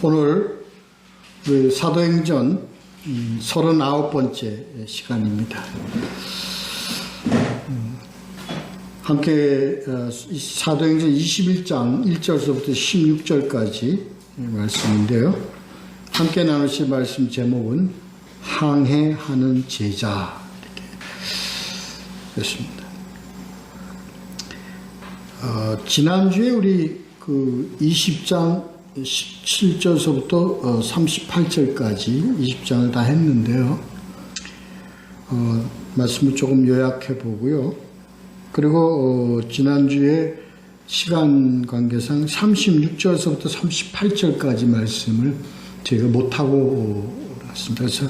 오늘 사도행전 39번째 시간입니다. 함께 사도행전 21장 1절서부터 16절까지 말씀인데요. 함께 나누실 말씀 제목은 항해하는 제자 이렇습니다. 지난주에 우리 20장 17절서부터 38절까지 20장을 다 했는데요. 말씀을 조금 요약해 보고요. 그리고 지난주에 시간 관계상 36절서부터 38절까지 말씀을 제가 못하고 왔습니다. 그래서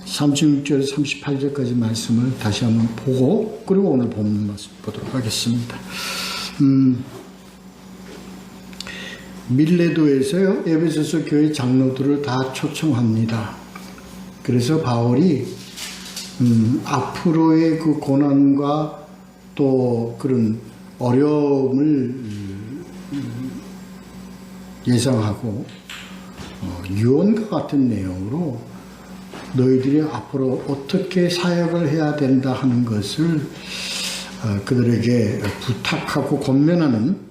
36절에서 38절까지 말씀을 다시 한번 보고 그리고 오늘 본문 말씀 보도록 하겠습니다. 밀레도에서요, 에베소서 교회 장로들을 다 초청합니다. 그래서 바울이 앞으로의 그 고난과 또 그런 어려움을 예상하고 유언과 같은 내용으로 너희들이 앞으로 어떻게 사역을 해야 된다 하는 것을 그들에게 부탁하고 권면하는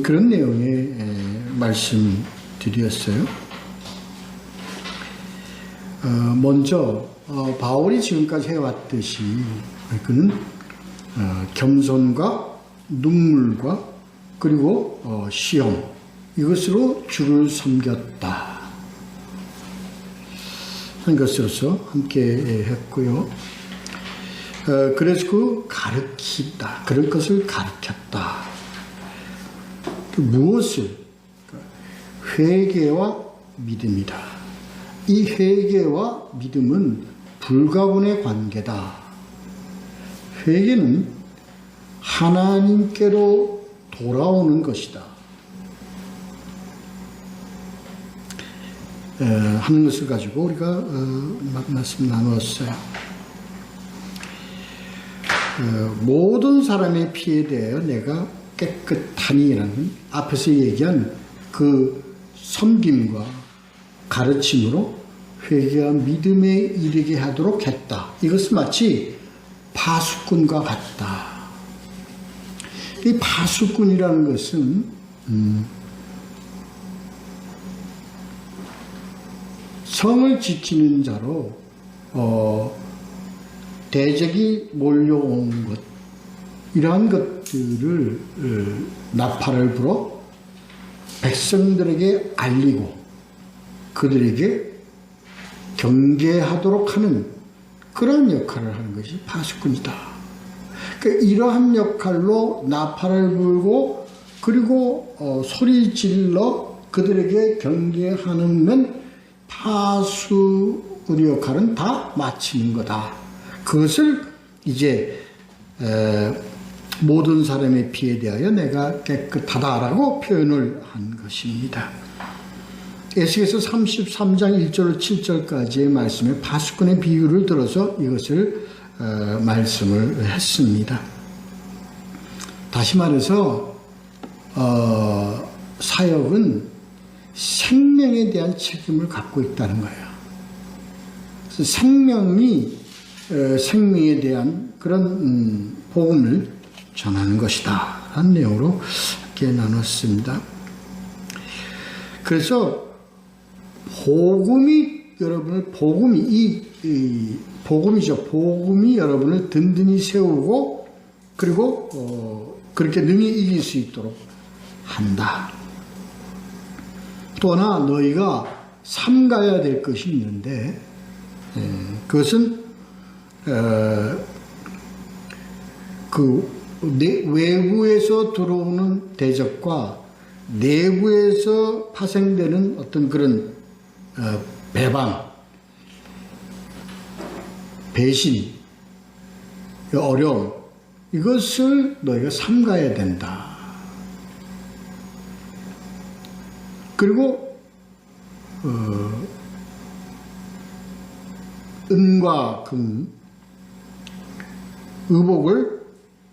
그런 내용의 말씀드렸어요. 먼저 바울이 지금까지 해왔듯이 그는 겸손과 눈물과 그리고 시험 이것으로 주를 섬겼다 한 것으로서 함께 했고요. 그래서 그 가르친다 그런 것을 가르쳤다. 무엇을? 회개와 믿음이다. 이 회개와 믿음은 불가분의 관계다. 회개는 하나님께로 돌아오는 것이다. 하는 것을 가지고 우리가 말씀 나누었어요. 모든 사람의 피에 대하여 내가 깨끗하니라는 앞에서 얘기한 그 섬김과 가르침으로 회개와 믿음에 이르게 하도록 했다. 이것은 마치 파수꾼과 같다. 이 파수꾼이라는 것은 성을 지키는 자로 대적이 몰려온 것 이러한 것들을 나팔을 불어 백성들에게 알리고 그들에게 경계하도록 하는 그런 역할을 하는 것이 파수꾼이다. 그러니까 이러한 역할로 나팔을 불고 그리고 소리 질러 그들에게 경계하는 파수꾼의 역할은 다 마치는 거다. 그것을 이제 모든 사람의 피에 대하여 내가 깨끗하다라고 표현을 한 것입니다. 에스겔서 33장 1절 7절까지의 말씀에 파수꾼의 비유를 들어서 이것을 말씀을 했습니다. 다시 말해서 사역은 생명에 대한 책임을 갖고 있다는 거예요. 그래서 생명에 대한 그런 복음을 전하는 것이다 라는 내용으로 함께 나눴습니다. 그래서 복음이 여러분을 든든히 세우고 그리고 그렇게 능히 이길 수 있도록 한다. 또 하나 너희가 삼가야 될 것이 있는데 그것은 외부에서 들어오는 대적과 내부에서 파생되는 어떤 그런 배반, 배신, 어려움 이것을 너희가 삼가야 된다. 그리고 은과 금, 의복을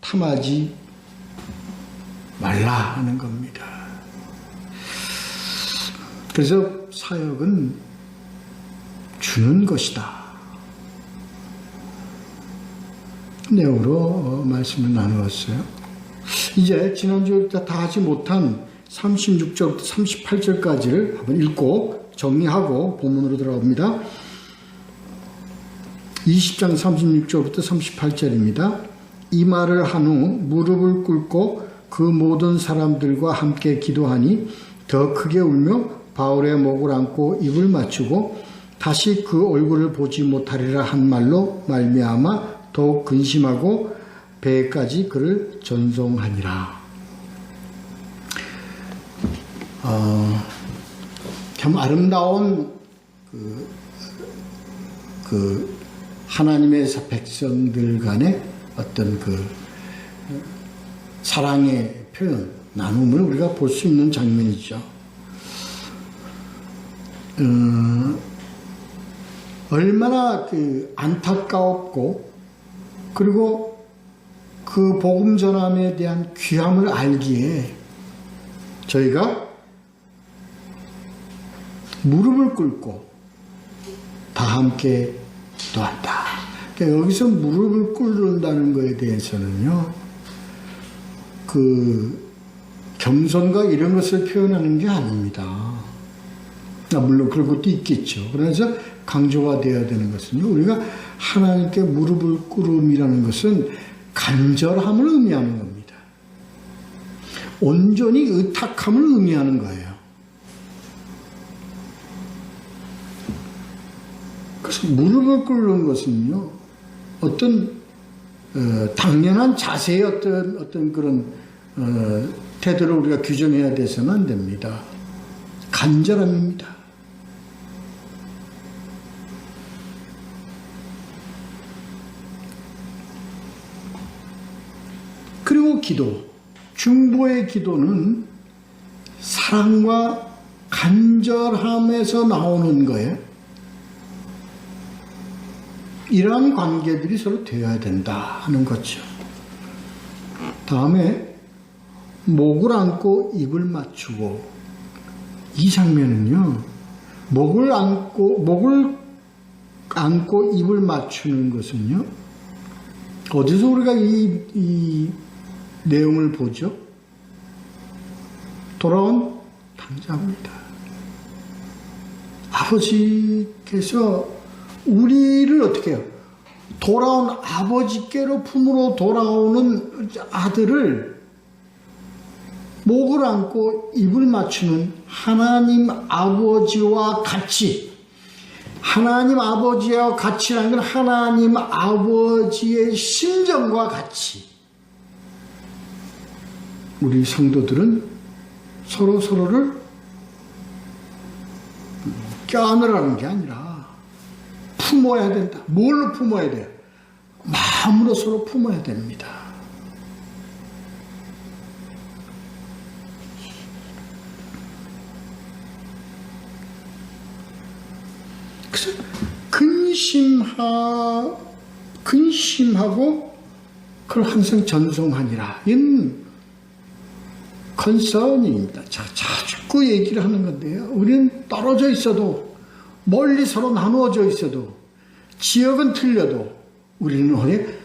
탐하지 말라 하는 겁니다. 그래서 사역은 주는 것이다 내용으로 말씀을 나누었어요. 이제 지난주에 다 하지 못한 36절부터 38절까지를 한번 읽고 정리하고 본문으로 들어갑니다. 20장 36절부터 38절입니다. 이 말을 한 후 무릎을 꿇고 그 모든 사람들과 함께 기도하니 더 크게 울며 바울의 목을 안고 입을 맞추고 다시 그 얼굴을 보지 못하리라 한 말로 말미암아 더욱 근심하고 배까지 그를 전송하니라. 참 아름다운 그 하나님의 백성들 간의 어떤 그 사랑의 표현, 나눔을 우리가 볼 수 있는 장면이죠. 얼마나 그 안타까웠고, 그리고 그 복음 전함에 대한 귀함을 알기에 저희가 무릎을 꿇고 다 함께 기도한다. 그러니까 여기서 무릎을 꿇는다는 것에 대해서는요, 그 겸손과 이런 것을 표현하는 게 아닙니다. 물론 그런 것도 있겠죠. 그래서 강조가 되어야 되는 것은요, 우리가 하나님께 무릎을 꿇음이라는 것은 간절함을 의미하는 겁니다. 온전히 의탁함을 의미하는 거예요. 그래서 무릎을 꿇는 것은요, 어떤 당연한 자세의 어떤 그런 태도를 우리가 규정해야 돼서는 안 됩니다. 간절함입니다. 그리고 기도, 중보의 기도는 사랑과 간절함에서 나오는 거예요. 이러한 관계들이 서로 되어야 된다 하는 거죠. 다음에 목을 안고 입을 맞추고, 이 장면은요, 목을 안고 입을 맞추는 것은요, 어디서 우리가 이 내용을 보죠? 돌아온 당자입니다. 아버지께서 우리를 어떻게 해요? 돌아온 아버지께로 품으로 돌아오는 아들을 목을 안고 입을 맞추는 하나님 아버지와 같이, 하나님 아버지와 같이라는 건 하나님 아버지의 심정과 같이 우리 성도들은 서로를 껴안으라는 게 아니라 품어야 된다. 뭘로 품어야 돼요? 마음으로 서로 품어야 됩니다. 그래서 근심하고 그걸 항상 전송하니라. 이건 컨서닝입니다. 자꾸 얘기를 하는 건데요. 우리는 떨어져 있어도, 멀리 서로 나누어져 있어도, 지역은 틀려도 우리는 왜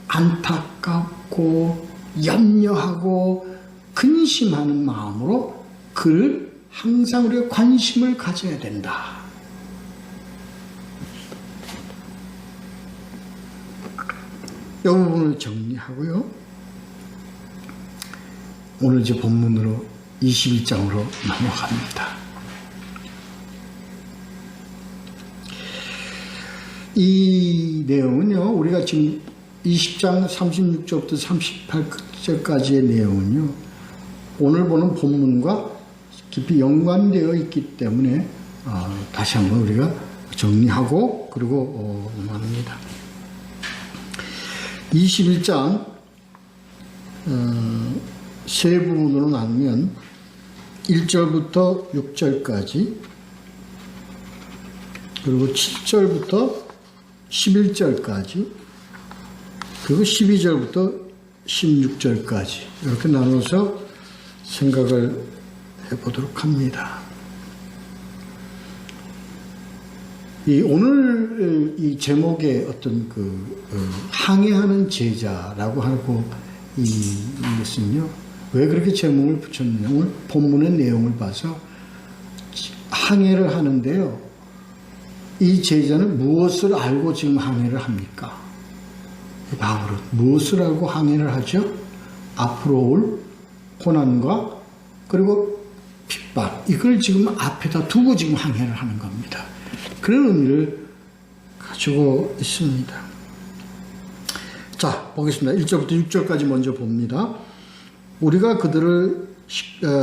안타깝고 염려하고 근심하는 마음으로 그를 항상 우리가 관심을 가져야 된다. 이 부분을 정리하고요. 오늘 이제 본문으로 21장으로 넘어갑니다. 이 내용은요, 우리가 지금 20장 36절부터 38절까지의 내용은요, 오늘 보는 본문과 깊이 연관되어 있기 때문에 다시 한번 우리가 정리하고 그리고 말합니다. 21장 세 부분으로 나누면 1절부터 6절까지, 그리고 7절부터 11절까지, 그리고 12절부터 16절까지 이렇게 나눠서 생각을 해보도록 합니다. 오늘 이 제목의 어떤 항해하는 제자라고 하고 이것은요, 왜 그렇게 제목을 붙였느냐. 오늘 본문의 내용을 봐서 항해를 하는데요, 이 제자는 무엇을 알고 지금 항해를 합니까? 바울은 무엇을 알고 항해를 하죠? 앞으로 올 고난과 그리고 핍박, 이걸 지금 앞에다 두고 지금 항해를 하는 겁니다. 그런 의미를 가지고 있습니다. 자, 보겠습니다. 1절부터 6절까지 먼저 봅니다. 우리가 그들을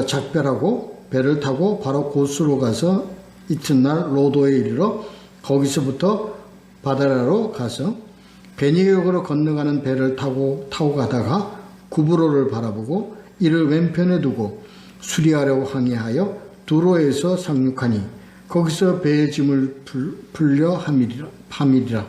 작별하고 배를 타고 바로 고스로 가서 이튿날 로도에 이르러 거기서부터 바다라로 가서 베니게역으로 건너가는 배를 타고 가다가 구브로를 바라보고 이를 왼편에 두고 수리하려고 항해하여 두로에서 상륙하니 거기서 배의 짐을 풀려 함이리라.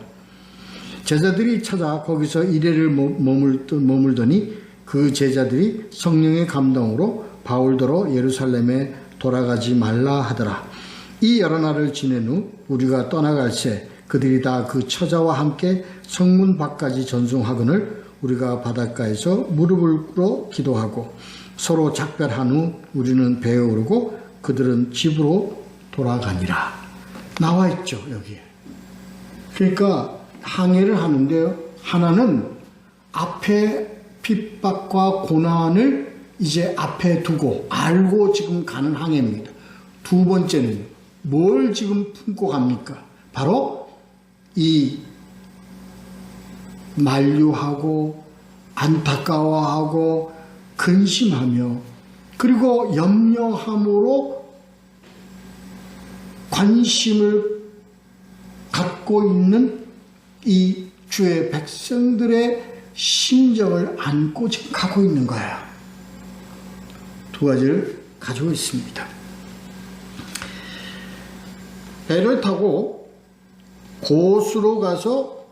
제자들이 찾아 거기서 이래를 머물더니 그 제자들이 성령의 감동으로 바울더러 예루살렘에 돌아가지 말라 하더라. 이 여러 날을 지낸 후 우리가 떠나갈새 그들이 다 그 처자와 함께 성문 밖까지 전송하거늘 우리가 바닷가에서 무릎을 꿇어 기도하고 서로 작별한 후 우리는 배에 오르고 그들은 집으로 돌아가니라. 나와 있죠, 여기에. 그러니까 항해를 하는데요, 하나는 앞에 핍박과 고난을 이제 앞에 두고 알고 지금 가는 항해입니다. 두 번째는 뭘 지금 품고 갑니까? 바로 이 만류하고 안타까워하고 근심하며 그리고 염려함으로 관심을 갖고 있는 이 주의 백성들의 심정을 안고 지금 가고 있는 거예요. 두 가지를 가지고 있습니다. 배를 타고 고수로 가서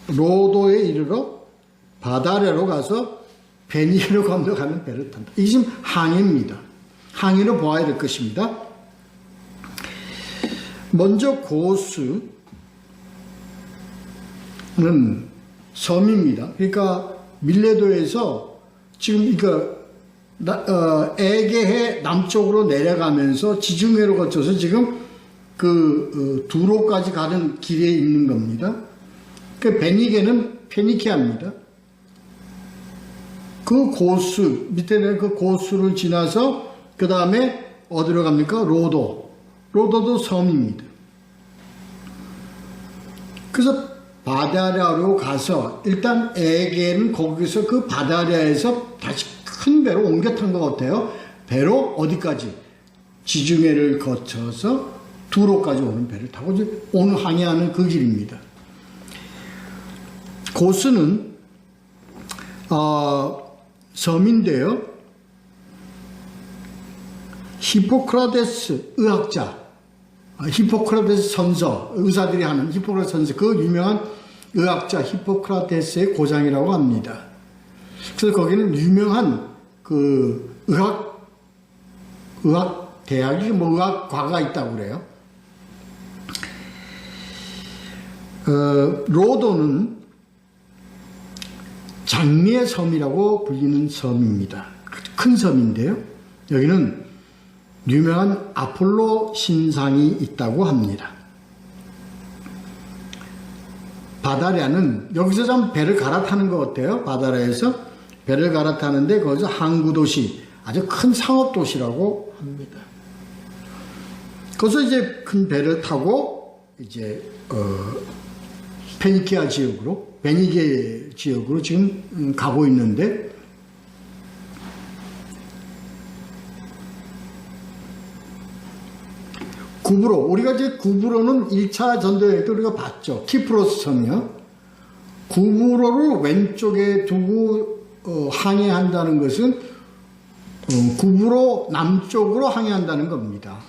로도에 이르러 바다레로 가서 베니게로 건너가는 배를 탄다. 이게 지금 항해입니다. 항해로 보아야 될 것입니다. 먼저 고수는 섬입니다. 그러니까 밀레도에서 지금 에게해 남쪽으로 내려가면서 지중해로 거쳐서 지금 두로까지 가는 길에 있는 겁니다. 그 베니게는 페니키아입니다. 그 고수 밑에는 그 고수를 지나서 그 다음에 어디로 갑니까? 로도도 섬입니다. 그래서 바다랴로 가서 일단 에게는 거기서 그 바다랴에서 다시 큰 배로 옮겨 탄 것 같아요. 배로 어디까지? 지중해를 거쳐서 두로까지 오는 배를 타고 오늘 항해하는 그 길입니다. 고스는 섬인데요, 히포크라테스 의학자, 히포크라테스 선서, 의사들이 하는 히포크라테스 선서, 그 유명한 의학자 히포크라테스의 고장이라고 합니다. 그래서 거기는 유명한 그 의학 대학이 의학과가 있다고 그래요. 로도는 장미의 섬이라고 불리는 섬입니다. 큰 섬인데요, 여기는 유명한 아폴로 신상이 있다고 합니다. 바다랴는 여기서 좀 배를 갈아타는 것 같아요. 바다랴에서 배를 갈아타는데 거기서 항구도시, 아주 큰 상업도시라고 합니다. 거기서 이제 큰 배를 타고 이제 페니키아 지역으로, 베니게 지역으로 지금 가고 있는데, 구브로, 우리가 이제 구브로는 1차 전도여행 때 우리가 봤죠. 키프로스 섬이요. 구브로를 왼쪽에 두고 항해한다는 것은 구브로 남쪽으로 항해한다는 겁니다.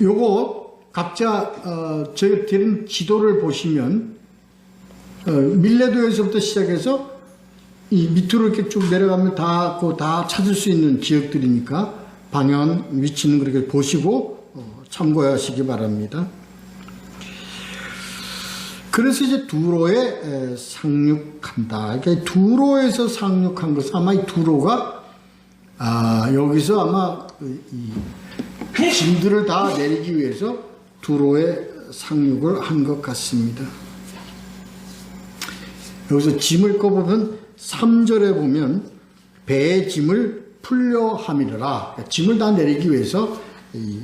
요거 각자 저희가 드린 지도를 보시면 밀레도에서부터 시작해서 이 밑으로 이렇게 쭉 내려가면 다 찾을 수 있는 지역들이니까 방향 위치는 그렇게 보시고 참고하시기 바랍니다. 그래서 이제 두로에 상륙한다. 그러니까 두로에서 상륙한 것은 아마 이 두로가 여기서 아마 이 짐들을 다 내리기 위해서 두로에 상륙을 한 것 같습니다. 여기서 짐을 꺼보면 3절에 보면 배의 짐을 풀려 함이라. 짐을 다 내리기 위해서 이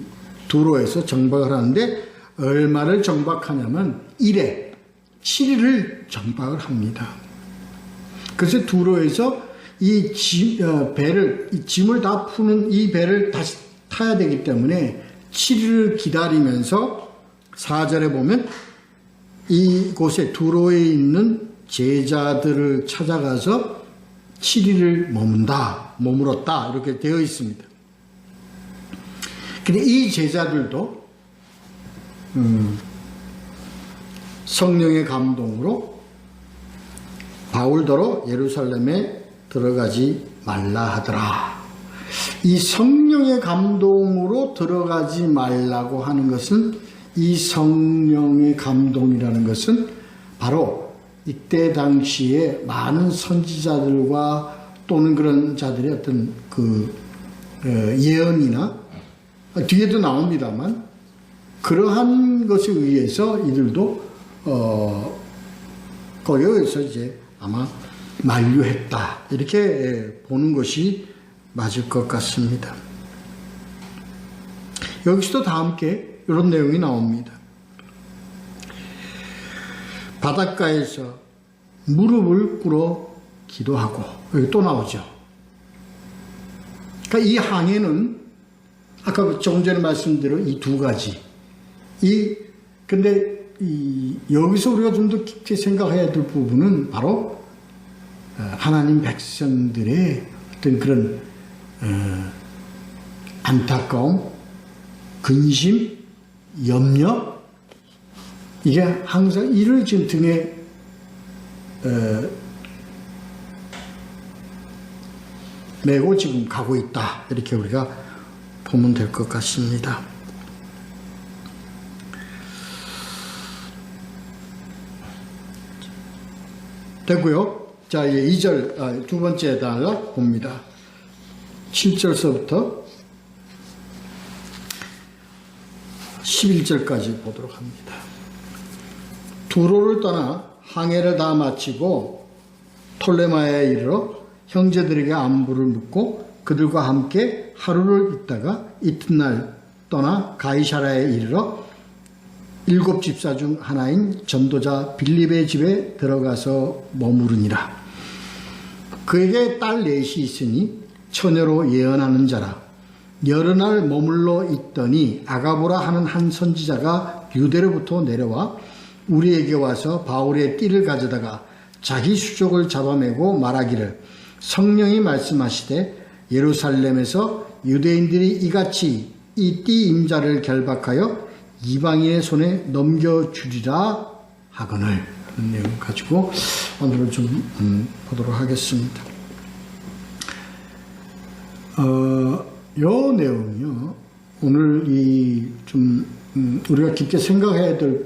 두로에서 정박을 하는데 얼마를 정박하냐면 1회 7일을 정박을 합니다. 그래서 두로에서 이 짐을 다 푸는 이 배를 다시 타야 되기 때문에 7일을 기다리면서 4절에 보면 이곳에 두로에 있는 제자들을 찾아가서 7일을 머물었다 이렇게 되어 있습니다. 근데 이 제자들도 성령의 감동으로 바울더러 예루살렘에 들어가지 말라 하더라. 이 성령의 감동으로 들어가지 말라고 하는 것은, 이 성령의 감동이라는 것은 바로 이때 당시에 많은 선지자들과 또는 그런 자들의 어떤 그 예언이나 뒤에도 나옵니다만 그러한 것에 의해서 이들도 거기에서 이제 아마 만류했다 이렇게 보는 것이 맞을 것 같습니다. 여기서도 다 함께 이런 내용이 나옵니다. 바닷가에서 무릎을 꿇어 기도하고, 여기 또 나오죠. 그러니까 이 항해는 아까 조금 전에 말씀드린 이 두 가지. 근데 여기서 우리가 좀 더 깊게 생각해야 될 부분은 바로 하나님 백성들의 어떤 그런 안타까움, 근심, 염려, 이게 항상 이를 지금 등에 메고 지금 가고 있다 이렇게 우리가 보면 될 것 같습니다. 됐고요. 자, 이제 2절 두 번째 단락 봅니다. 7절서부터 11절까지 보도록 합니다. 두로를 떠나 항해를 다 마치고 톨레마에 이르러 형제들에게 안부를 묻고 그들과 함께 하루를 있다가 이튿날 떠나 가이사라에 이르러 7 집사 중 하나인 전도자 빌립의 집에 들어가서 머무르니라. 그에게 딸 넷이 있으니 처녀로 예언하는 자라. 여러 날 머물러 있더니 아가보라 하는 한 선지자가 유대로부터 내려와 우리에게 와서 바울의 띠를 가져다가 자기 수족을 잡아매고 말하기를, 성령이 말씀하시되 예루살렘에서 유대인들이 이같이 이 띠 임자를 결박하여 이방인의 손에 넘겨주리라 하거늘. 하는 내용 가지고 오늘은 좀 보도록 하겠습니다. 요 내용이요, 오늘 우리가 깊게 생각해야 될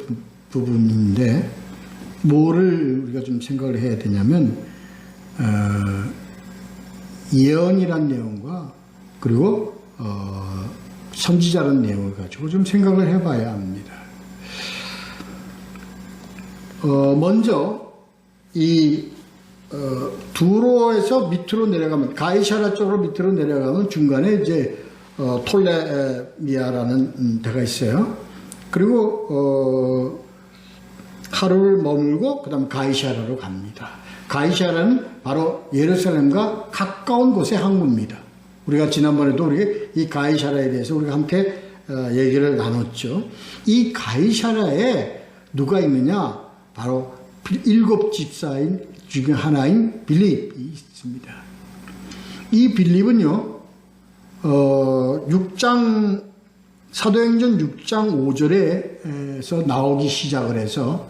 부분인데, 뭐를 우리가 좀 생각을 해야 되냐면, 예언이란 내용과 그리고 선지자라는 내용을 가지고 좀 생각을 해봐야 합니다. 먼저 두로에서 밑으로 내려가면, 가이사라 쪽으로 밑으로 내려가면 중간에 이제 톨레미아라는 데가 있어요. 그리고 하루를 머물고 그다음 가이사라로 갑니다. 가이사라는 바로 예루살렘과 가까운 곳의 항구입니다. 우리가 지난번에도 이 가이사라에 대해서 우리가 함께 얘기를 나눴죠. 이 가이사라에 누가 있느냐? 바로 7 집사인 중에 하나인 빌립이 있습니다. 이 빌립은요, 사도행전 6장 5절에서 나오기 시작을 해서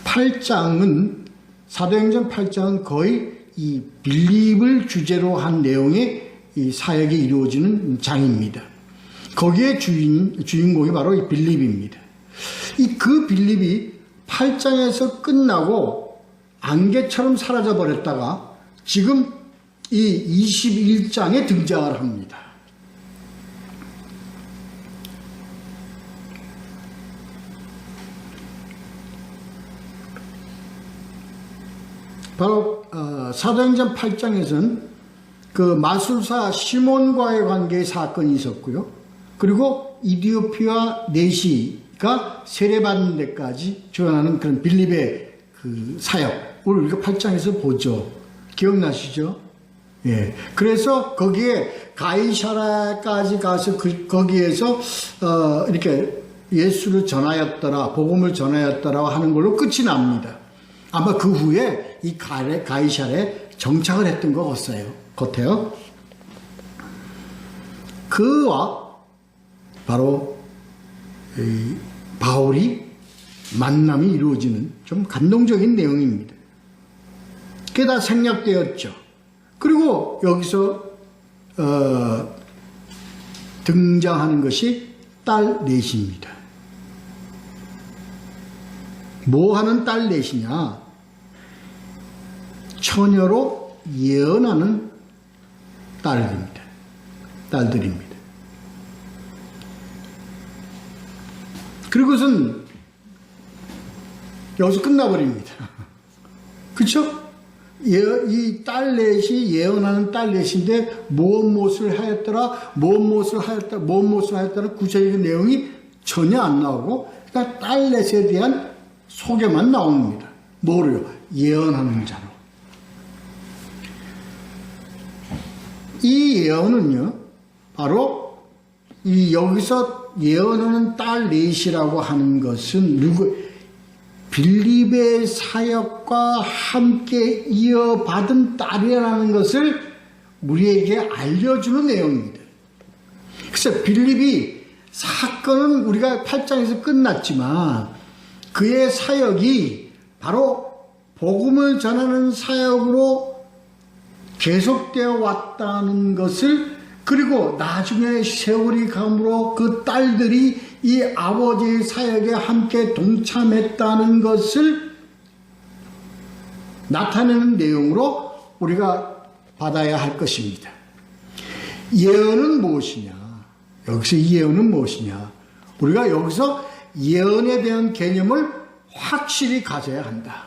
8장은, 사도행전 8장은 거의 이 빌립을 주제로 한 내용의 이 사역이 이루어지는 장입니다. 거기에 주인공이 바로 이 빌립입니다. 그 빌립이 8장에서 끝나고 안개처럼 사라져 버렸다가 지금 이 21장에 등장을 합니다. 바로 사도행전 8장에서는 그 마술사 시몬과의 관계의 사건이 있었고요. 그리고 이디오피아 내시가 세례받는 데까지 조연하는 그런 빌립의 그 사역을 우리가 8장에서 보죠. 기억나시죠? 예. 그래서 거기에 가이사라까지 가서 거기에서 이렇게 예수를 전하였더라, 복음을 전하였더라 하는 걸로 끝이 납니다. 아마 그 후에 이 가이사라에 정착을 했던 것 같아요. 그와 바로 바울이 만남이 이루어지는 좀 감동적인 내용입니다. 그게 다 생략되었죠. 그리고 여기서 등장하는 것이 딸 넷입니다. 뭐 하는 딸 넷이냐? 처녀로 예언하는 딸들입니다. 그리고선 여기서 끝나버립니다. 그쵸? 이 딸 넷이 예언하는 딸 넷인데 무엇을 하였더라 구체적인 내용이 전혀 안 나오고 그러니까 딸 넷에 대한 소개만 나옵니다. 뭐로요? 예언하는 자로. 이 예언은요, 바로 이 여기서 예언하는 딸 넷이라고 하는 것은 빌립의 사역과 함께 이어받은 딸이라는 것을 우리에게 알려주는 내용입니다. 그래서 빌립이 사건은 우리가 8장에서 끝났지만 그의 사역이 바로 복음을 전하는 사역으로 계속되어 왔다는 것을, 그리고 나중에 세월이 감으로 그 딸들이 이 아버지의 사역에 함께 동참했다는 것을 나타내는 내용으로 우리가 받아야 할 것입니다. 예언은 무엇이냐? 여기서 이 예언은 무엇이냐? 우리가 여기서 예언에 대한 개념을 확실히 가져야 한다.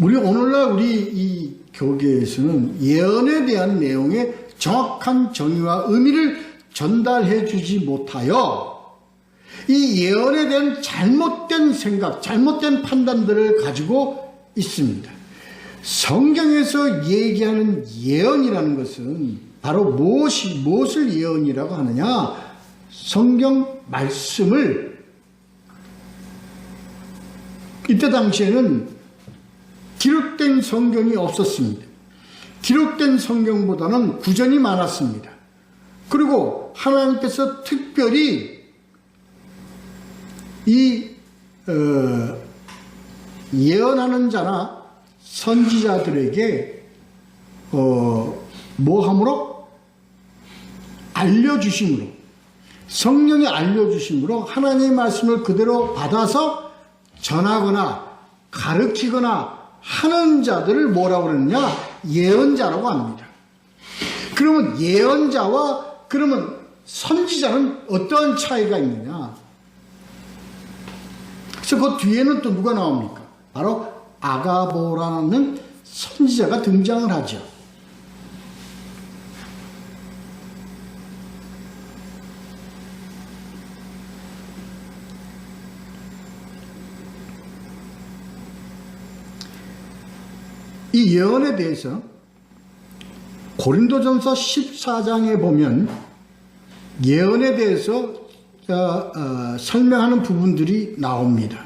오늘날 우리 이 교계에서는 예언에 대한 내용의 정확한 정의와 의미를 전달해 주지 못하여 이 예언에 대한 잘못된 생각, 잘못된 판단들을 가지고 있습니다. 성경에서 얘기하는 예언이라는 것은 바로 무엇을 예언이라고 하느냐? 성경 말씀을, 이때 당시에는 기록된 성경이 없었습니다. 기록된 성경보다는 구전이 많았습니다. 그리고 하나님께서 특별히 이 예언하는 자나 선지자들에게 뭐함으로? 알려주심으로, 성령이 알려주심으로 하나님의 말씀을 그대로 받아서 전하거나 가르치거나 하는 자들을 뭐라고 그러느냐? 예언자라고 합니다. 그러면 예언자와 그러면 선지자는 어떠한 차이가 있느냐? 그래서 그 뒤에는 또 누가 나옵니까? 바로 아가보라는 선지자가 등장을 하죠. 이 예언에 대해서 고린도전서 14장에 보면 예언에 대해서 설명하는 부분들이 나옵니다.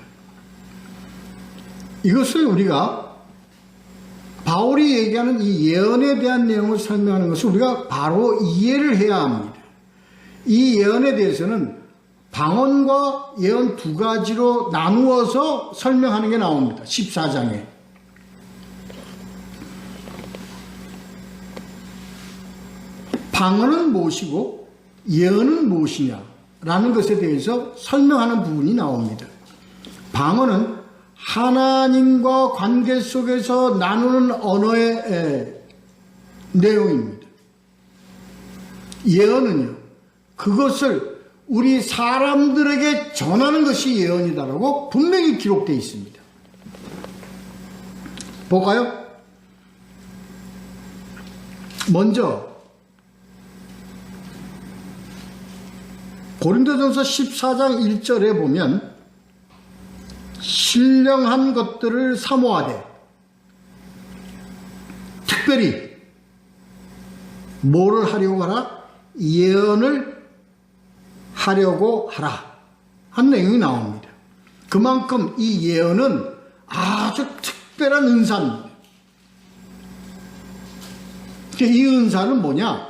이것을 우리가 바울이 얘기하는 이 예언에 대한 내용을 설명하는 것을 우리가 바로 이해를 해야 합니다. 이 예언에 대해서는 방언과 예언 두 가지로 나누어서 설명하는 게 나옵니다. 14장에. 방언은 무엇이고 예언은 무엇이냐라는 것에 대해서 설명하는 부분이 나옵니다. 방언은 하나님과 관계 속에서 나누는 언어의 내용입니다. 예언은요, 그것을 우리 사람들에게 전하는 것이 예언이다라고 분명히 기록되어 있습니다. 볼까요? 먼저 고린도전서 14장 1절에 보면 신령한 것들을 사모하되 특별히 뭐를 하려고 하라? 예언을 하려고 하라 한 내용이 나옵니다. 그만큼 이 예언은 아주 특별한 은사입니다. 이 은사는 뭐냐?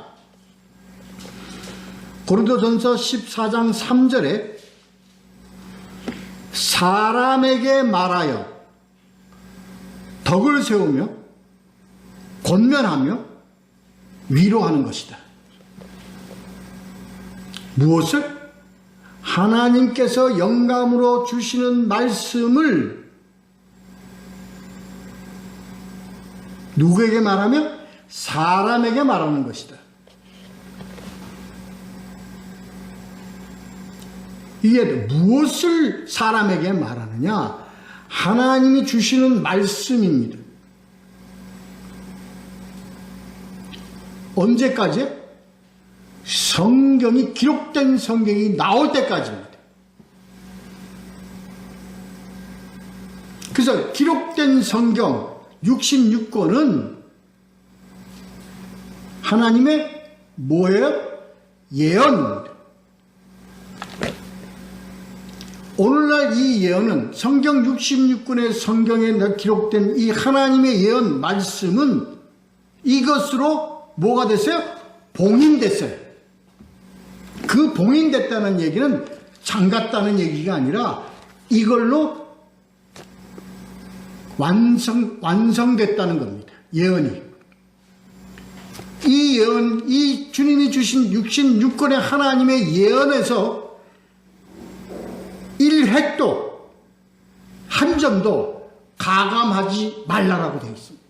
고린도전서 14장 3절에 사람에게 말하여 덕을 세우며 권면하며 위로하는 것이다. 무엇을? 하나님께서 영감으로 주시는 말씀을 누구에게 말하며? 사람에게 말하는 것이다. 이게 무엇을 사람에게 말하느냐? 하나님이 주시는 말씀입니다. 언제까지? 성경이 기록된 성경이 나올 때까지입니다. 그래서 기록된 성경 66권은 하나님의 뭐예요? 예언입니다. 오늘날 이 예언은 성경 66권의 성경에 기록된 이 하나님의 예언 말씀은 이것으로 뭐가 됐어요? 봉인됐어요. 그 봉인됐다는 얘기는 잠갔다는 얘기가 아니라 이걸로 완성됐다는 겁니다. 예언이. 이 예언, 이 주님이 주신 66권의 하나님의 예언에서 1획도 한 점도 가감하지 말라라고 되어 있습니다.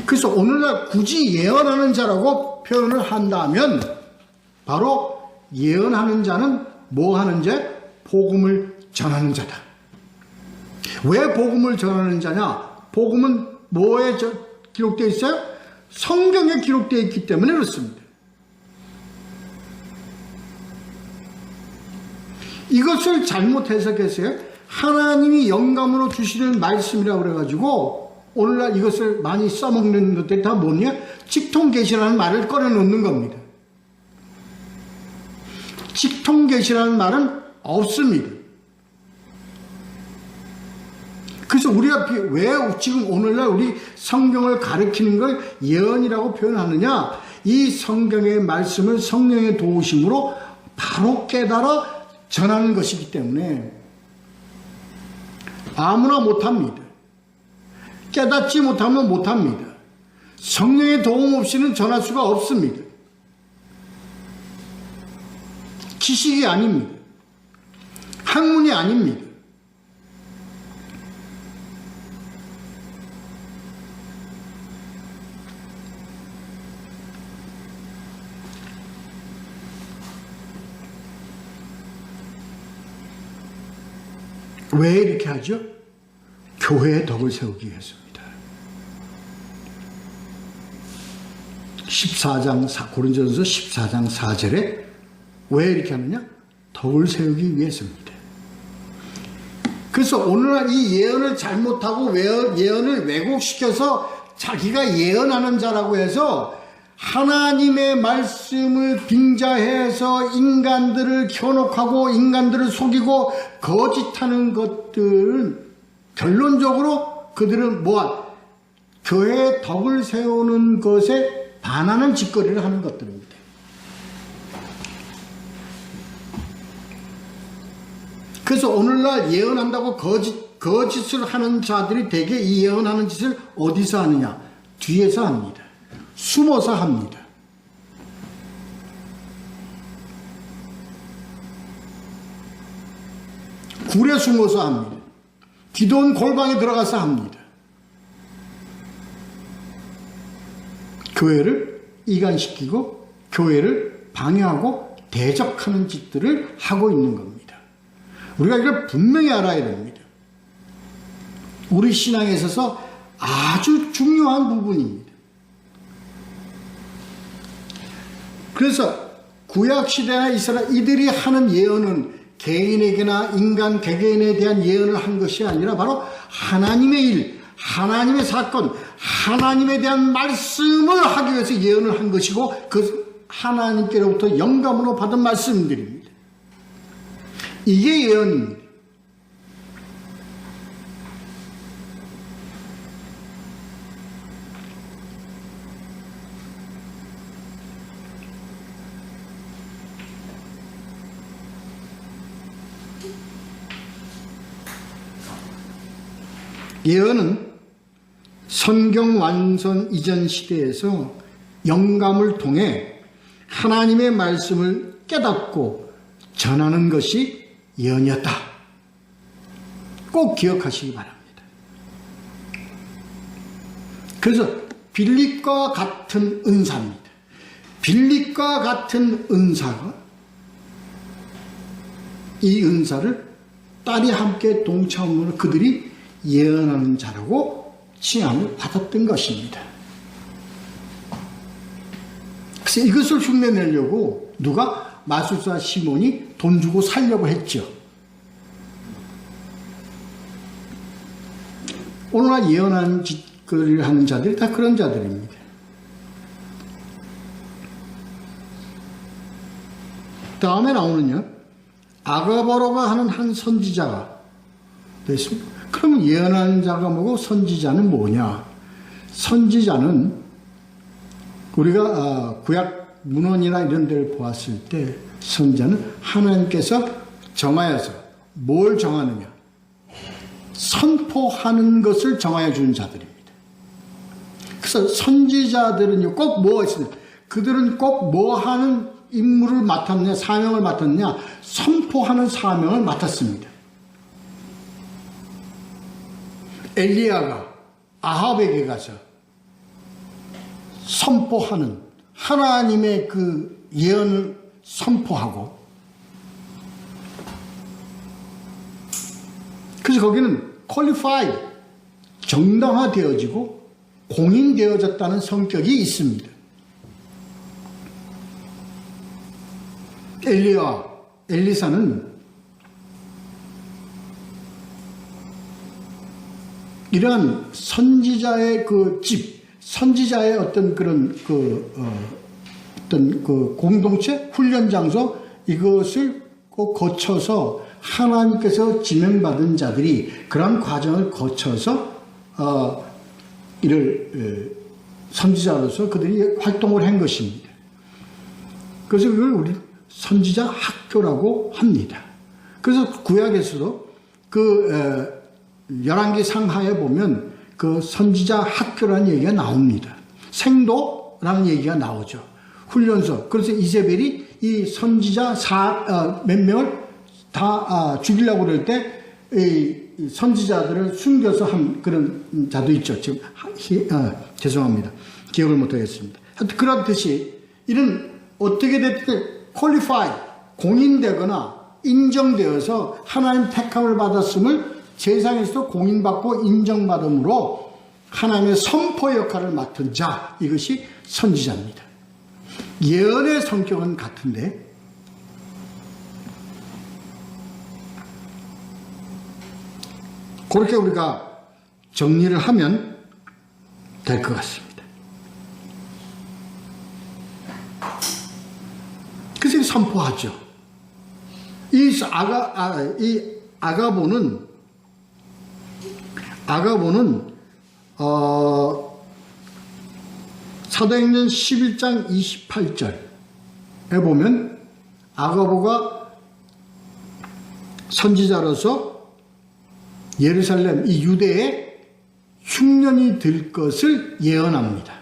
그래서 오늘날 굳이 예언하는 자라고 표현을 한다면 바로 예언하는 자는 뭐 하는 자? 복음을 전하는 자다. 왜 복음을 전하는 자냐? 복음은 뭐에 기록되어 있어요? 성경에 기록되어 있기 때문에 그렇습니다. 이것을 잘못 해석해서요, 하나님이 영감으로 주시는 말씀이라고 그래가지고 오늘날 이것을 많이 써먹는 것들이 다 뭐냐? 직통계시라는 말을 꺼내놓는 겁니다. 직통계시라는 말은 없습니다. 그래서 우리가 왜 지금 오늘날 우리 성경을 가리키는 걸 예언이라고 표현하느냐? 이 성경의 말씀을 성령의 도우심으로 바로 깨달아 전하는 것이기 때문에 아무나 못합니다. 깨닫지 못하면 못합니다. 성령의 도움 없이는 전할 수가 없습니다. 지식이 아닙니다. 학문이 아닙니다. 왜 이렇게 하죠? 교회의 덕을 세우기 위해서입니다. 14장, 고린도전서 14장 4절에 왜 이렇게 하느냐? 덕을 세우기 위해서입니다. 그래서 오늘날 이 예언을 잘못하고 예언을 왜곡시켜서 자기가 예언하는 자라고 해서 하나님의 말씀을 빙자해서 인간들을 현혹하고 인간들을 속이고 거짓하는 것들은 결론적으로 그들은 교회의 덕을 세우는 것에 반하는 짓거리를 하는 것들입니다. 그래서 오늘날 예언한다고 거짓을 하는 자들이 대개 이 예언하는 짓을 어디서 하느냐? 뒤에서 합니다. 숨어서 합니다. 굴에 숨어서 합니다. 기도원 골방에 들어가서 합니다. 교회를 이간시키고 교회를 방해하고 대적하는 짓들을 하고 있는 겁니다. 우리가 이걸 분명히 알아야 됩니다. 우리 신앙에 있어서 아주 중요한 부분입니다. 그래서 구약시대나 이스라엘 이들이 하는 예언은 개인에게나 인간 개개인에 대한 예언을 한 것이 아니라 바로 하나님의 일, 하나님의 사건, 하나님에 대한 말씀을 하기 위해서 예언을 한 것이고 그 하나님께로부터 영감으로 받은 말씀들입니다. 이게 예언입니다. 예언은 성경 완성 이전 시대에서 영감을 통해 하나님의 말씀을 깨닫고 전하는 것이 예언이었다. 꼭 기억하시기 바랍니다. 그래서 빌립과 같은 은사입니다. 빌립과 같은 은사가 이 은사를 딸이 함께 동참으로 그들이 예언하는 자라고 칭함을 받았던 것입니다. 그래서 이것을 흉내내려고 누가 마술사 시몬이 돈 주고 살려고 했죠. 오늘날 예언하는 짓거리를 하는 자들이 다 그런 자들입니다. 다음에 나오는요, 아가보로가 하는 한 선지자가 됐습니다. 그러면 예언하는 자가 뭐고 선지자는 뭐냐? 선지자는 우리가 구약 문헌이나 이런 데를 보았을 때 선지자는 하나님께서 정하여서 뭘 정하느냐? 선포하는 것을 정하여 주는 자들입니다. 그래서 선지자들은요, 꼭 뭐가 있어요? 그들은 꼭 뭐 하는 임무를 맡았느냐, 사명을 맡았느냐? 선포하는 사명을 맡았습니다. 엘리야가 아합에게 가서 선포하는 하나님의 그 예언을 선포하고, 그래서 거기는 qualified, 정당화되어지고 공인되어졌다는 성격이 있습니다. 엘리야와 엘리사는 이러한 선지자의 그 집, 선지자의 어떤 그런 어떤 공동체, 훈련 장소, 이것을 꼭 거쳐서 하나님께서 지명받은 자들이 그런 과정을 거쳐서 이를 선지자로서 그들이 활동을 한 것입니다. 그래서 그걸 우리 선지자 학교라고 합니다. 그래서 구약에서도 그 열왕기 상하에 보면 그 선지자 학교라는 얘기가 나옵니다. 생도라는 얘기가 나오죠. 훈련소. 그래서 이세벨이 이 선지자 몇 명을 다 죽이려고 그럴 때 이 선지자들을 숨겨서 한 그런 자도 있죠. 지금 죄송합니다. 기억을 못하겠습니다. 하여튼 그렇듯이 이런 어떻게 됐든 qualified, 공인되거나 인정되어서 하나님 택함을 받았음을 세상에서도 공인받고 인정받음으로 하나님의 선포 역할을 맡은 자, 이것이 선지자입니다. 예언의 성격은 같은데 그렇게 우리가 정리를 하면 될 것 같습니다. 그래서 선포하죠. 이 아가보는 사도행전 11장 28절에 보면 아가보가 선지자로서 예루살렘, 이 유대에 흉년이 들 것을 예언합니다.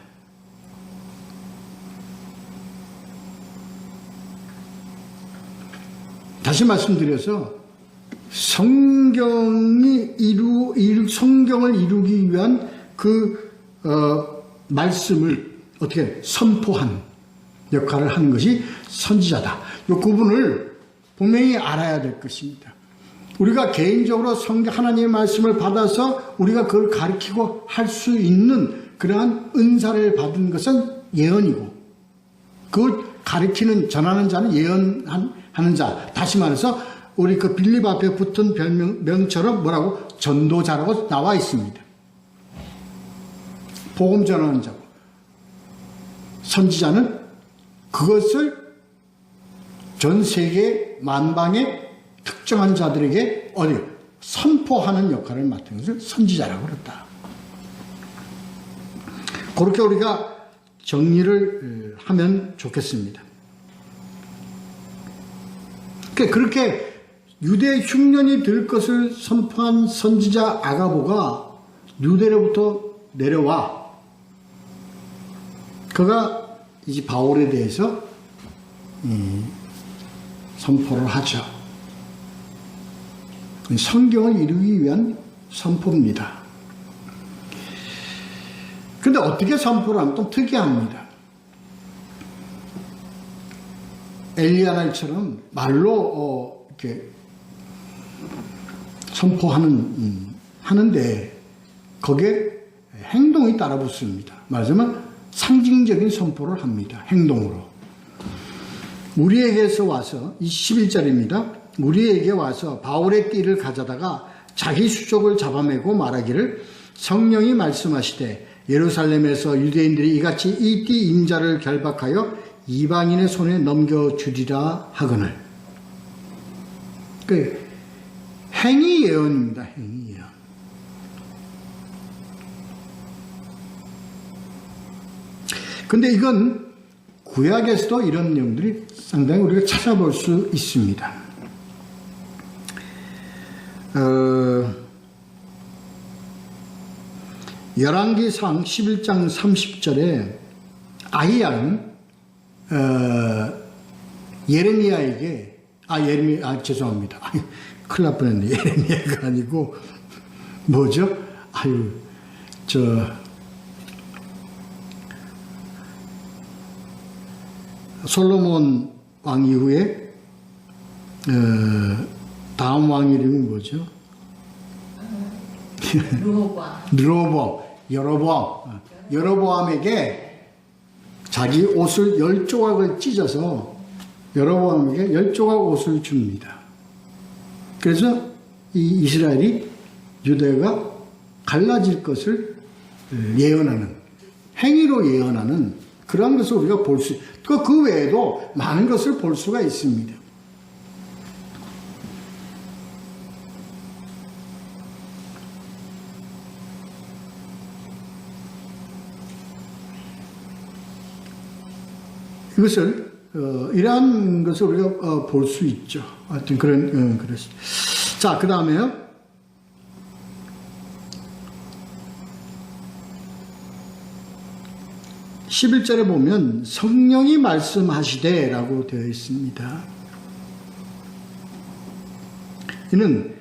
다시 말씀드려서 성경을 이루기 위한 그 말씀을 어떻게 선포한 역할을 하는 것이 선지자다. 이 구분을 분명히 알아야 될 것입니다. 우리가 개인적으로 하나님의 말씀을 받아서 우리가 그걸 가르치고 할 수 있는 그러한 은사를 받은 것은 예언이고, 그걸 가르치는, 전하는 자는 예언하는 자. 다시 말해서 우리 그 빌립 앞에 붙은 별명처럼 뭐라고? 전도자라고 나와 있습니다. 복음 전하는 자고, 선지자는 그것을 전 세계 만방의 특정한 자들에게 선포하는 역할을 맡은 것을 선지자라고 그랬다. 그렇게 우리가 정리를 하면 좋겠습니다. 그렇게 유대 흉년이 들 것을 선포한 선지자 아가보가 유대로부터 내려와 그가 이제 바울에 대해서 선포를 하죠. 성경을 이루기 위한 선포입니다. 근데 어떻게 선포를 하면 좀 특이합니다. 엘리야날처럼 말로 이렇게 하는데 거기에 행동이 따라 붙습니다. 말하자면 상징적인 선포를 합니다. 행동으로. 우리에게서 와서 11절입니다. 우리에게 와서 바울의 띠를 가져다가 자기 수족을 잡아매고 말하기를 성령이 말씀하시되 예루살렘에서 유대인들이 이같이 이 띠 임자를 결박하여 이방인의 손에 넘겨주리라 하거늘. 그 행위 예언입니다. 행위 예언. 근데 이건 구약에서도 이런 내용들이 상당히 우리가 찾아볼 수 있습니다. 열왕기상 11장 30절에 아히야는 예레미야에게 죄송합니다. 큰일 날 뻔했네. 예레미야가 아니고 뭐죠? 솔로몬 왕 이후에 다음 왕 이름이 뭐죠? 여로보암에게 자기 옷을 10조각을 찢어서 여로보암에게 10조각 옷을 줍니다. 그래서 이 이스라엘이 유대가 갈라질 것을 예언하는, 행위로 예언하는 그런 것을 우리가 볼 수, 그 외에도 많은 것을 볼 수가 있습니다. 이것을 이러한 것을 우리가 볼 수 있죠. 하여튼 그렇습니다. 자, 그 다음에요. 11절에 보면 성령이 말씀하시되 라고 되어 있습니다. 이는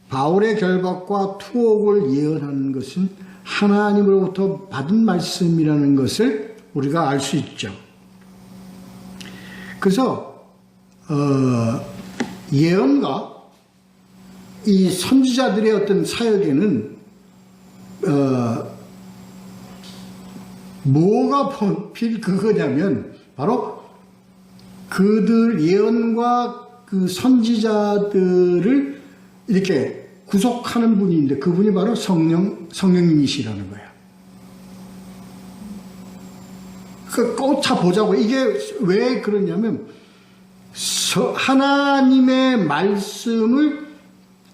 바울의 결박과 투옥을 예언하는 것은 하나님으로부터 받은 말씀이라는 것을 우리가 알 수 있죠. 그래서 예언과 이 선지자들의 어떤 사역에는 뭐가 그거냐면 바로 그들 예언과 그 선지자들을 이렇게 구속하는 분이 있는데 그분이 바로 성령님이시라는 거예요. 꼭 보자고. 이게 왜 그러냐면 하나님의 말씀을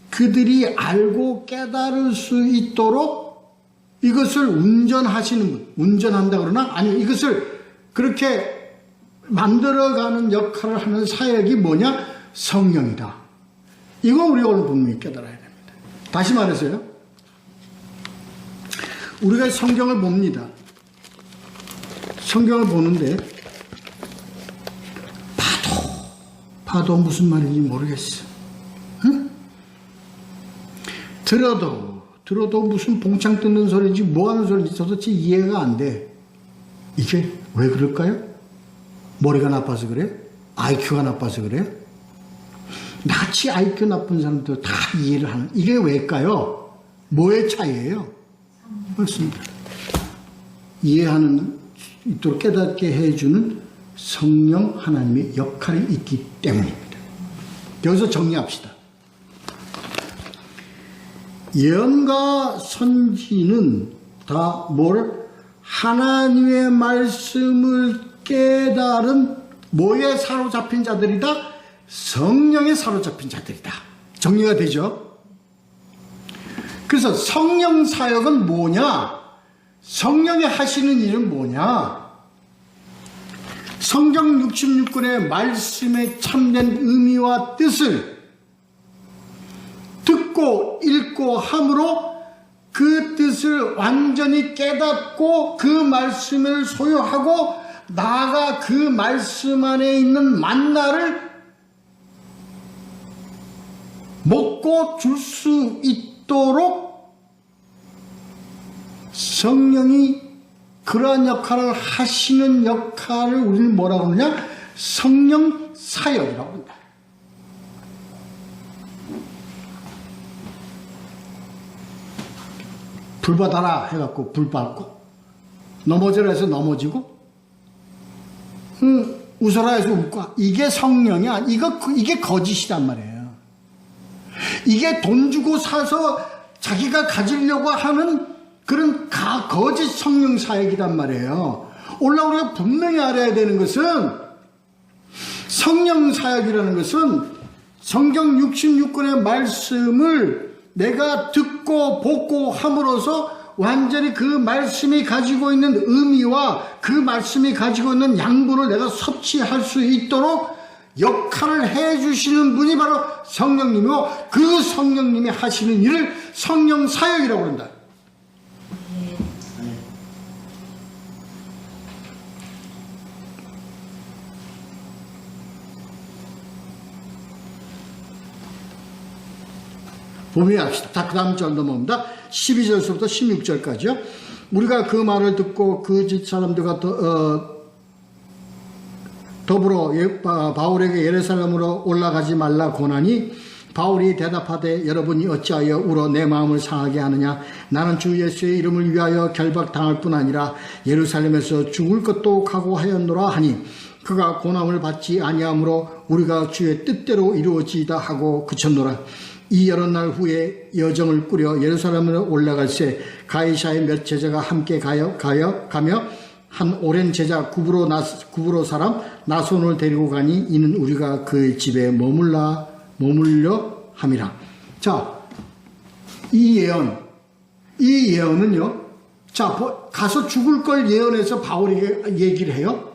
그들이 알고 깨달을 수 있도록 이것을 운전하시는 분, 운전한다 그러나 아니면 이것을 그렇게 만들어가는 역할을 하는 사역이 뭐냐? 성령이다. 이거 우리가 오늘 분명히 깨달아야 됩니다. 다시 말해서요, 우리가 성경을 봅니다. 성경을 보는데 봐도 무슨 말인지 모르겠어. 응? 들어도 무슨 봉창 뜯는 소리인지 뭐 하는 소리인지 도대체 이해가 안 돼. 이게 왜 그럴까요? 머리가 나빠서 그래? IQ가 나빠서 그래? 나같이 IQ 나쁜 사람들 다 이해를 하는, 이게 왜일까요? 뭐의 차이예요? 그렇습니다. 이해하는 있도록 깨닫게 해주는 성령 하나님의 역할이 있기 때문입니다. 여기서 정리합시다. 예언과 선지는 다 뭘? 하나님의 말씀을 깨달은 뭐에 사로잡힌 자들이다? 성령에 사로잡힌 자들이다. 정리가 되죠? 그래서 성령 사역은 뭐냐? 성령이 하시는 일은 뭐냐? 성경 66권의 말씀의 참된 의미와 뜻을 듣고 읽고 함으로 그 뜻을 완전히 깨닫고 그 말씀을 소유하고 나아가 그 말씀 안에 있는 만나를 먹고 줄 수 있도록 성령이 그러한 역할을 하시는 역할을 우리는 뭐라고 하느냐? 성령 사역이라고 한다. 불 받아라 해갖고 불 받고, 넘어져라 해서 넘어지고, 웃어라 해서 웃고, 이게 성령이야. 이게 거짓이란 말이에요. 이게 돈 주고 사서 자기가 가지려고 하는 그런 거짓 성령 사역이란 말이에요. 우리가 분명히 알아야 되는 것은, 성령 사역이라는 것은 성경 66권의 말씀을 내가 듣고 보고 함으로써 완전히 그 말씀이 가지고 있는 의미와 그 말씀이 가지고 있는 양분을 내가 섭취할 수 있도록 역할을 해주시는 분이 바로 성령님이고, 그 성령님이 하시는 일을 성령 사역이라고 한다. 보미합시다. 다 그 다음 절 넘어옵니다. 12절부터 16절까지요. 우리가 그 말을 듣고 그 집 사람들과 더불어 바울에게 예루살렘으로 올라가지 말라 고나니, 바울이 대답하되 여러분이 어찌하여 울어 내 마음을 상하게 하느냐? 나는 주 예수의 이름을 위하여 결박당할 뿐 아니라 예루살렘에서 죽을 것도 각오하였노라 하니, 그가 고난을 받지 아니하므로 우리가 주의 뜻대로 이루어지이다 하고 그쳤노라. 이 여러 날 후에 여정을 꾸려 예루살렘으로 올라갈새 가이사의 몇 제자가 함께 가며 한 오랜 제자 구브로 사람 나손을 데리고 가니, 이는 우리가 그의 집에 머물려 함이라. 자, 이 예언은요, 자, 가서 죽을 걸 예언해서 바울에게 얘기를 해요.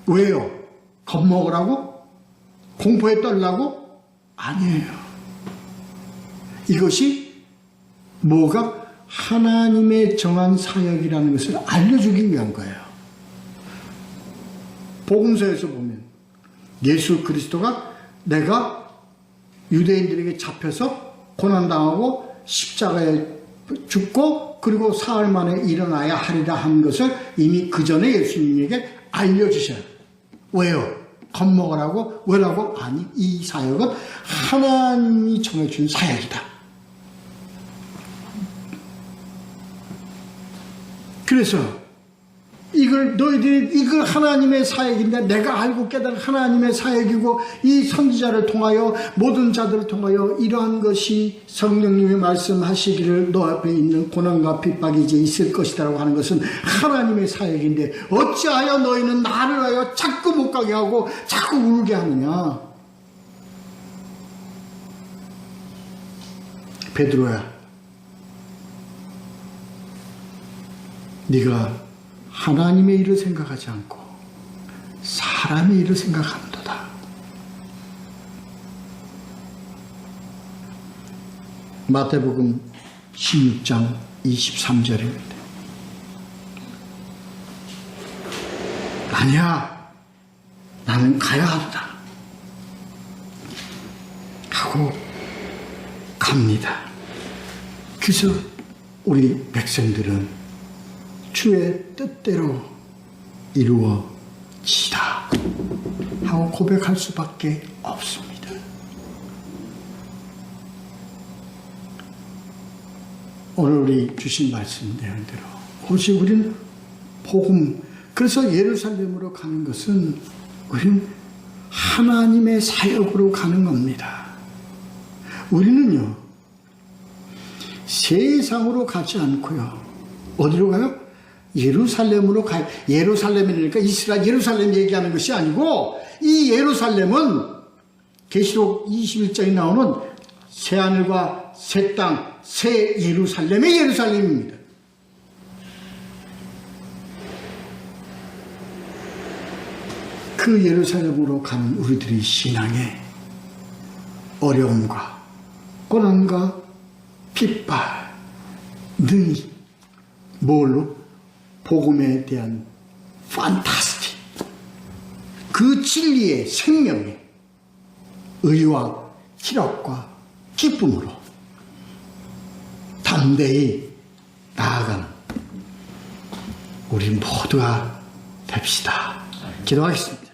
왜요? 겁먹으라고? 공포에 떨라고? 아니에요. 이것이 뭐가? 하나님의 정한 사역이라는 것을 알려주기 위한 거예요. 복음서에서 보면 예수 그리스도가 내가 유대인들에게 잡혀서 고난당하고 십자가에 죽고 그리고 사흘 만에 일어나야 하리라 한 것을 이미 그 전에 예수님에게 알려주셔요. 왜요? 겁먹으라고? 왜라고? 아니, 이 사역은 하나님이 정해준 사역이다. 그래서 이걸 하나님의 사역인데, 내가 알고 깨달은 하나님의 사역이고, 이 선지자를 통하여 모든 자들을 통하여 이러한 것이 성령님이 말씀하시기를 너 앞에 있는 고난과 핍박이 이제 있을 것이다라고 하는 것은 하나님의 사역인데, 어찌하여 너희는 나를 하여 자꾸 못 가게 하고 자꾸 울게 하느냐? 베드로야, 네가 하나님의 일을 생각하지 않고 사람의 일을 생각하는도다. 마태복음 16장 23절입니다. 아니야, 나는 가야 한다 하고 갑니다. 그래서 우리 백성들은 주의 뜻대로 이루어지다 하고 고백할 수밖에 없습니다. 오늘 우리 주신 말씀 내용대로 혹시 우리는 복음, 그래서 예루살렘으로 가는 것은 우리는 하나님의 사역으로 가는 겁니다. 우리는요, 세상으로 가지 않고요, 어디로 가요? 예루살렘으로 가요. 예루살렘이니까 이스라엘 예루살렘 얘기하는 것이 아니고, 이 예루살렘은 계시록 21장에 나오는 새하늘과 새 땅, 새 예루살렘의 예루살렘입니다. 그 예루살렘으로 가는 우리들의 신앙의 어려움과 고난과 핍박, 능히 뭘로? 복음에 대한 판타스틱, 그 진리의 생명의 의와 희락과 기쁨으로 담대히 나아가는 우리 모두가 됩시다. 기도하겠습니다.